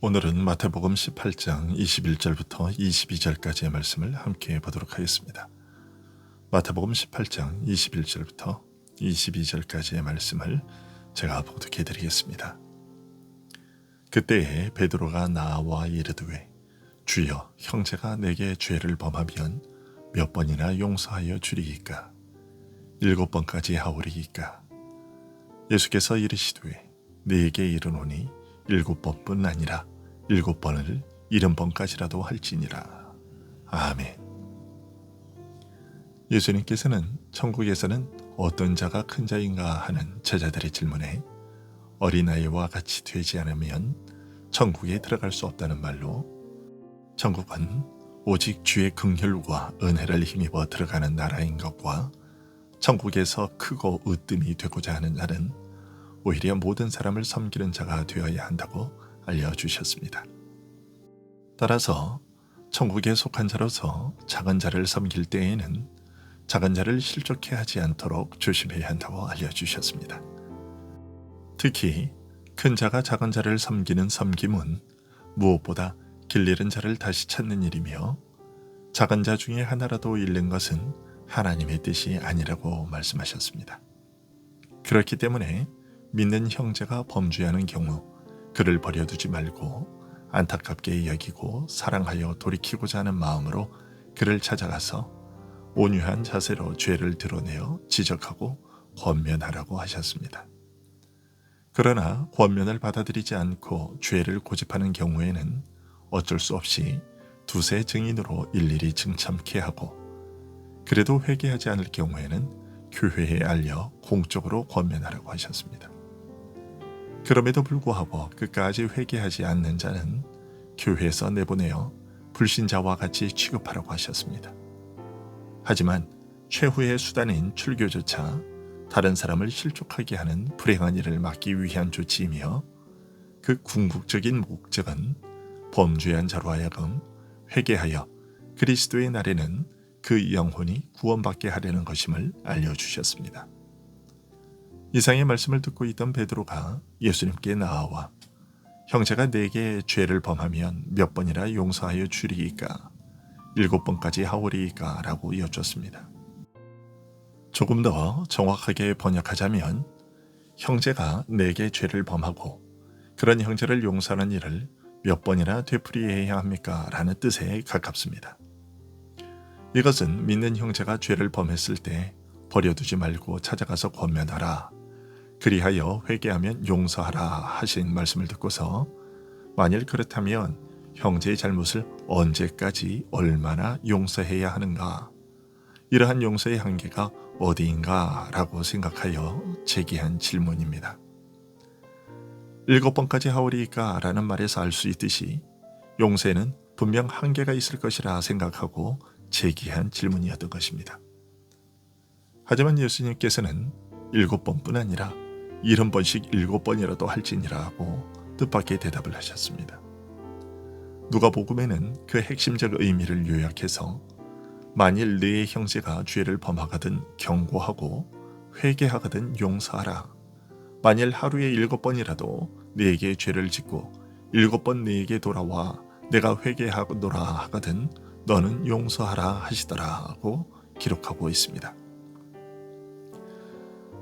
오늘은 마태복음 18장 21절부터 22절까지의 말씀을 함께 보도록 하겠습니다. 마태복음 18장 21절부터 22절까지의 말씀을 제가 봉독해 드리겠습니다. 그때에 베드로가 나와 이르되 주여, 형제가 내게 죄를 범하면 몇 번이나 용서하여 주리이까? 7번까지 하오리이까? 예수께서 이르시되 네게 이르노니 7번뿐 아니라 7번을 70번까지라도 할지니라. 아멘. 예수님께서는 천국에서는 어떤 자가 큰 자인가 하는 제자들의 질문에 어린아이와 같이 되지 않으면 천국에 들어갈 수 없다는 말로, 천국은 오직 주의 긍휼과 은혜를 힘입어 들어가는 나라인 것과, 천국에서 크고 으뜸이 되고자 하는 자는 오히려 모든 사람을 섬기는 자가 되어야 한다고 알려주셨습니다. 따라서 천국에 속한 자로서 작은 자를 섬길 때에는 작은 자를 실족해 하지 않도록 조심해야 한다고 알려주셨습니다. 특히 큰 자가 작은 자를 섬기는 섬김은 무엇보다 길 잃은 자를 다시 찾는 일이며, 작은 자 중에 하나라도 잃는 것은 하나님의 뜻이 아니라고 말씀하셨습니다. 그렇기 때문에 믿는 형제가 범죄하는 경우 그를 버려두지 말고 안타깝게 여기고 사랑하여 돌이키고자 하는 마음으로 그를 찾아가서 온유한 자세로 죄를 드러내어 지적하고 권면하라고 하셨습니다. 그러나 권면을 받아들이지 않고 죄를 고집하는 경우에는 어쩔 수 없이 두세 증인으로 일일이 증참케 하고, 그래도 회개하지 않을 경우에는 교회에 알려 공적으로 권면하라고 하셨습니다. 그럼에도 불구하고 끝까지 회개하지 않는 자는 교회에서 내보내어 불신자와 같이 취급하라고 하셨습니다. 하지만 최후의 수단인 출교조차 다른 사람을 실족하게 하는 불행한 일을 막기 위한 조치이며, 그 궁극적인 목적은 범죄한 자로 하여금 회개하여 그리스도의 날에는 그 영혼이 구원받게 하려는 것임을 알려주셨습니다. 이상의 말씀을 듣고 있던 베드로가 예수님께 나아와 형제가 내게 죄를 범하면 몇 번이나 용서하여 주리이까? 7번까지 하오리이까? 라고 여쭙습니다. 조금 더 정확하게 번역하자면 형제가 내게 죄를 범하고 그런 형제를 용서하는 일을 몇 번이나 되풀이해야 합니까? 라는 뜻에 가깝습니다. 이것은 믿는 형제가 죄를 범했을 때 버려두지 말고 찾아가서 권면하라, 그리하여 회개하면 용서하라 하신 말씀을 듣고서, 만일 그렇다면 형제의 잘못을 언제까지 얼마나 용서해야 하는가, 이러한 용서의 한계가 어디인가 라고 생각하여 제기한 질문입니다. 7번까지 하오리이까? 라는 말에서 알 수 있듯이 용서에는 분명 한계가 있을 것이라 생각하고 제기한 질문이었던 것입니다. 하지만 예수님께서는 7번뿐 아니라 70번씩 7번이라도 할지니라 하고 뜻밖의 대답을 하셨습니다. 누가복음에는 그 핵심적 의미를 요약해서 만일 네 형제가 죄를 범하거든 경고하고 회개하거든 용서하라. 만일 하루에 7번이라도 네게 죄를 짓고 7번 네게 돌아와 내가 회개하노라 하거든 너는 용서하라 하시더라 하고 기록하고 있습니다.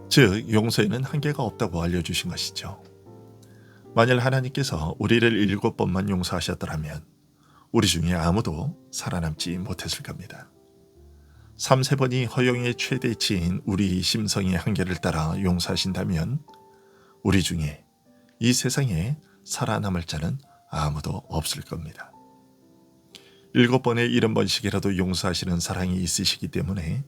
즉 용서에는 한계가 없다고 알려주신 것이죠. 만일 하나님께서 우리를 7번만 용서하셨더라면 우리 중에 아무도 살아남지 못했을 겁니다. 3-4번이 허용의 최대치인 우리 심성의 한계를 따라 용서하신다면 우리 중에 이 세상에 살아남을 자는 아무도 없을 겁니다. 7번에 70번씩이라도 용서하시는 사랑이 있으시기 때문에,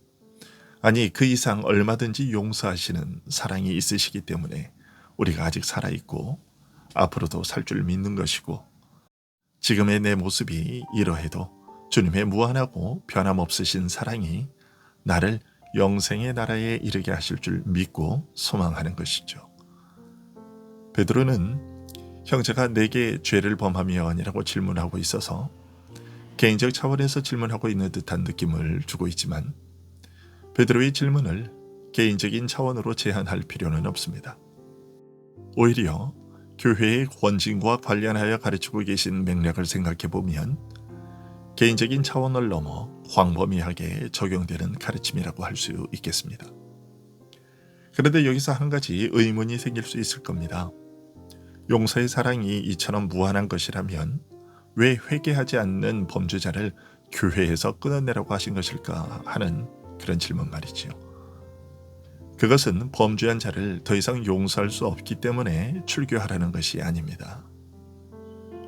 아니 그 이상 얼마든지 용서하시는 사랑이 있으시기 때문에 우리가 아직 살아있고 앞으로도 살 줄 믿는 것이고, 지금의 내 모습이 이러해도 주님의 무한하고 변함없으신 사랑이 나를 영생의 나라에 이르게 하실 줄 믿고 소망하는 것이죠. 베드로는 형제가 내게 죄를 범하면이라고 질문하고 있어서 개인적 차원에서 질문하고 있는 듯한 느낌을 주고 있지만, 베드로의 질문을 개인적인 차원으로 제한할 필요는 없습니다. 오히려 교회의 권징과 관련하여 가르치고 계신 맥락을 생각해 보면 개인적인 차원을 넘어 광범위하게 적용되는 가르침이라고 할 수 있겠습니다. 그런데 여기서 한 가지 의문이 생길 수 있을 겁니다. 용서의 사랑이 이처럼 무한한 것이라면 왜 회개하지 않는 범죄자를 교회에서 끊어내라고 하신 것일까 하는 그런 질문 말이지요. 그것은 범죄한 자를 더 이상 용서할 수 없기 때문에 출교하라는 것이 아닙니다.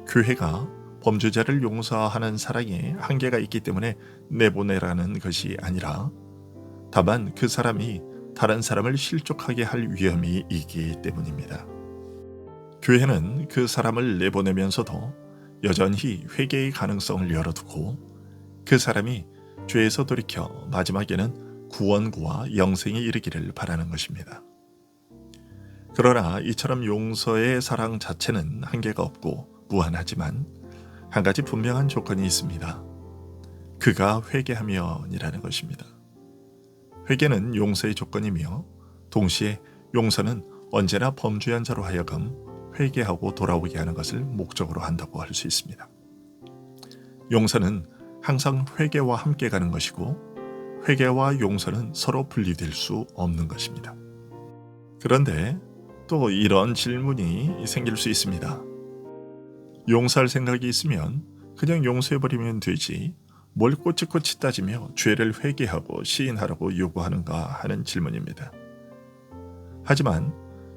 교회가 범죄자를 용서하는 사랑에 한계가 있기 때문에 내보내라는 것이 아니라 다만 그 사람이 다른 사람을 실족하게 할 위험이 있기 때문입니다. 교회는 그 사람을 내보내면서도 여전히 회개의 가능성을 열어두고 그 사람이 죄에서 돌이켜 마지막에는 구원과 영생에 이르기를 바라는 것입니다. 그러나 이처럼 용서의 사랑 자체는 한계가 없고 무한하지만 한 가지 분명한 조건이 있습니다. 그가 회개하면이라는 것입니다. 회개는 용서의 조건이며 동시에 용서는 언제나 범죄한 자로 하여금 회개하고 돌아오게 하는 것을 목적으로 한다고 할 수 있습니다. 용서는 항상 회개와 함께 가는 것이고 회개와 용서는 서로 분리될 수 없는 것입니다. 그런데 또 이런 질문이 생길 수 있습니다. 용서할 생각이 있으면 그냥 용서해버리면 되지 뭘 꼬치꼬치 따지며 죄를 회개하고 시인하라고 요구하는가 하는 질문입니다. 하지만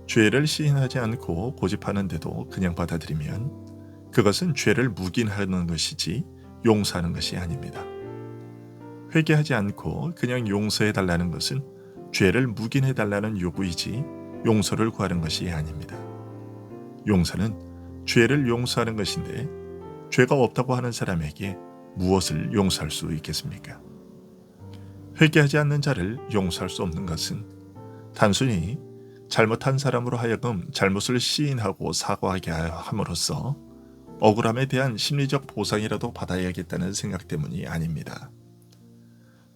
죄를 시인하지 않고 고집하는데도 그냥 받아들이면 그것은 죄를 묵인하는 것이지 용서하는 것이 아닙니다. 회개하지 않고 그냥 용서해달라는 것은 죄를 묵인해달라는 요구이지 용서를 구하는 것이 아닙니다. 용서는 죄를 용서하는 것인데 죄가 없다고 하는 사람에게 무엇을 용서할 수 있겠습니까? 회개하지 않는 자를 용서할 수 없는 것은 단순히 잘못한 사람으로 하여금 잘못을 시인하고 사과하게 함으로써 억울함에 대한 심리적 보상이라도 받아야겠다는 생각 때문이 아닙니다.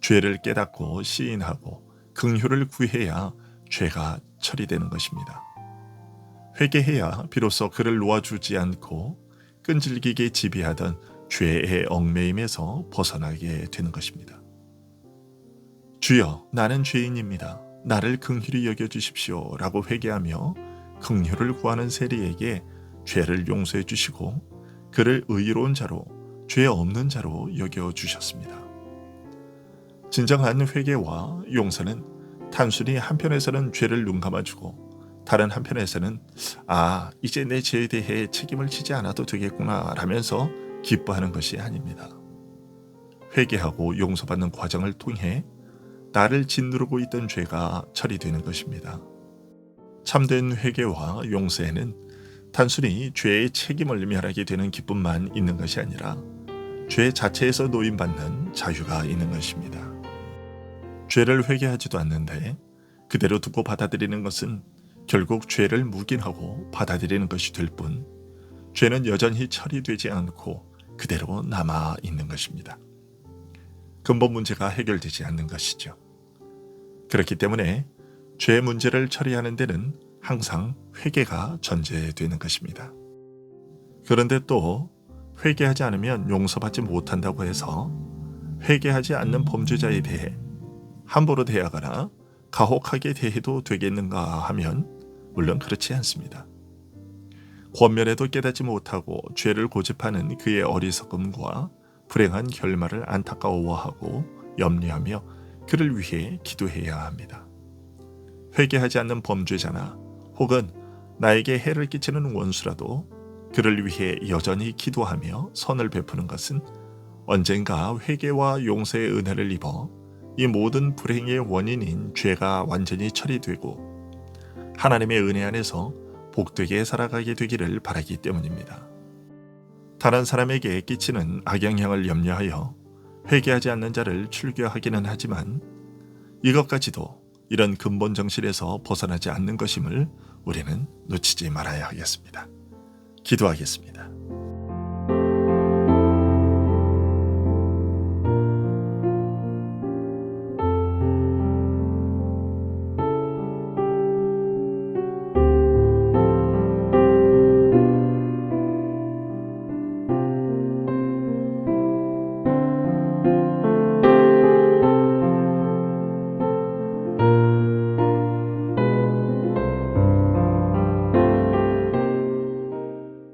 죄를 깨닫고 시인하고 긍휼을 구해야 죄가 처리되는 것입니다. 회개해야 비로소 그를 놓아주지 않고 끈질기게 지배하던 죄의 얽매임에서 벗어나게 되는 것입니다. 주여, 나는 죄인입니다. 나를 긍휼히 여겨주십시오 라고 회개하며 긍휼을 구하는 세리에게 죄를 용서해 주시고 그를 의로운 자로 죄 없는 자로 여겨주셨습니다. 진정한 회개와 용서는 단순히 한편에서는 죄를 눈감아주고 다른 한편에서는 이제 내 죄에 대해 책임을 지지 않아도 되겠구나 라면서 기뻐하는 것이 아닙니다. 회개하고 용서받는 과정을 통해 나를 짓누르고 있던 죄가 처리되는 것입니다. 참된 회개와 용서에는 단순히 죄의 책임을 멸하게 되는 기쁨만 있는 것이 아니라 죄 자체에서 노임받는 자유가 있는 것입니다. 죄를 회개하지도 않는데 그대로 두고 받아들이는 것은 결국 죄를 묵인하고 받아들이는 것이 될 뿐 죄는 여전히 처리되지 않고 그대로 남아 있는 것입니다. 근본 문제가 해결되지 않는 것이죠. 그렇기 때문에 죄 문제를 처리하는 데는 항상 회개가 전제되는 것입니다. 그런데 또 회개하지 않으면 용서받지 못한다고 해서 회개하지 않는 범죄자에 대해 함부로 대하거나 가혹하게 대해도 되겠는가 하면 물론 그렇지 않습니다. 권면에도 깨닫지 못하고 죄를 고집하는 그의 어리석음과 불행한 결말을 안타까워하고 염려하며 그를 위해 기도해야 합니다. 회개하지 않는 범죄자나 혹은 나에게 해를 끼치는 원수라도 그를 위해 여전히 기도하며 선을 베푸는 것은 언젠가 회개와 용서의 은혜를 입어 이 모든 불행의 원인인 죄가 완전히 처리되고 하나님의 은혜 안에서 복되게 살아가게 되기를 바라기 때문입니다. 다른 사람에게 끼치는 악영향을 염려하여 회개하지 않는 자를 출교하기는 하지만 이것까지도 이런 근본 정신에서 벗어나지 않는 것임을 우리는 놓치지 말아야 하겠습니다. 기도하겠습니다.